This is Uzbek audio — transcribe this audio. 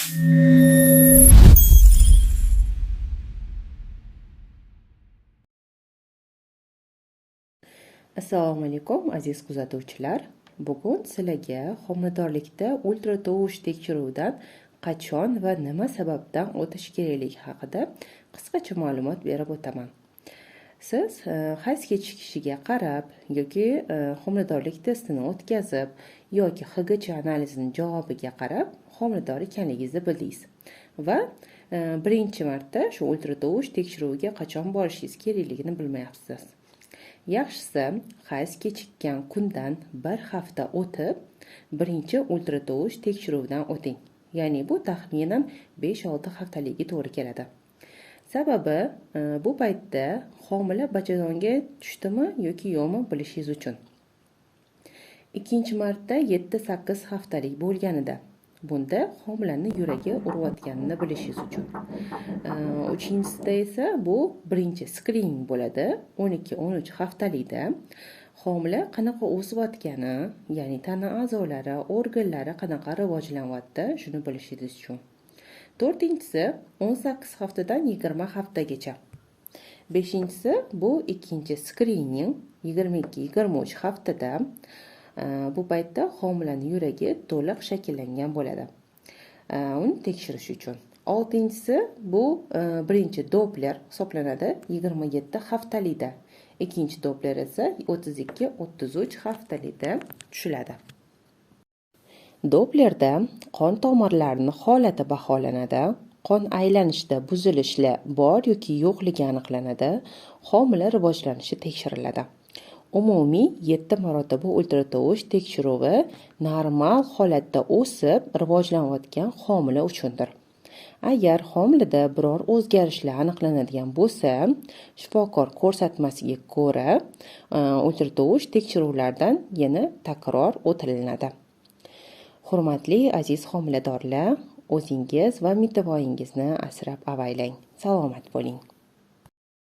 Assalomu alaykum aziz kuzatuvchilar. Bugun sizlarga homiladorlikda ultratovush tekshiruvidan qachon va nima sababdan o'tish kerakligi haqida qisqacha ma'lumot berib o'taman. Siz hayz kechikishiga qarab yoki homiladorlik testini o'tkazib yoki HGC analizining javobiga qarab homilador ekanligingizni bildingiz va birinchi marta shu ultratovush tekshiruviga qachon borishingiz kerakligini bilmayapsiz. Yaxshisi, hayz kechikkan kundan bir hafta o'tib, birinchi ultratovush tekshiruvidan o'ting. Ya'ni bu taxminan 5-6 haftaligi to'g'ri keladi. Sababi bu paytda homila bachadonga tushdimi yoki yo'qmi bilishingiz uchun. Ikkinchi marta 7-8 haftalik bo'lganida bunda homilaning yuragi urayotganini bilishingiz uchun. Uchinchisida esa bu birinchi skrining bo'ladi. 12-13 haftalikda homila qanaqa o'sayotgani, ya'ni tana a'zolari, organlari qanaqa rivojlanyapti, shuni bilishingiz uchun. To'rtinchisi 18 haftadan 20 haftagacha. Beshinchisi bu ikkinchi skrining 22-23 haftada. Bu paytda homilaning yuragi to'liq shakllangan bo'ladi. Uni tekshirish uchun. Oltinchisi bu birinchi Doppler hisoblanadi 27 haftalikda. Ikkinchi Doppler esa 32-33 haftalikda tushiladi. Dopplerda qon tomirlarining holati baholanadi. Qon aylanishida buzilishlar bor yoki yo'qligi aniqlanadi. Homila rivojlanishi tekshiriladi. Umumiy 7 marotaba ultratovush tekshiruvi normal holatda o'sib rivojlanayotgan homila uchundir. Agar homilada biror o'zgarishlar aniqlanadigan bo'lsa, shifokor ko'rsatmasiga ko'ra ultratovush tekshiruvlardan yana takror o'tilinadi. Hurmatli aziz homiladorlar, o'zingiz va mittivoyingizni asrab avaylang. Salomat bo'ling.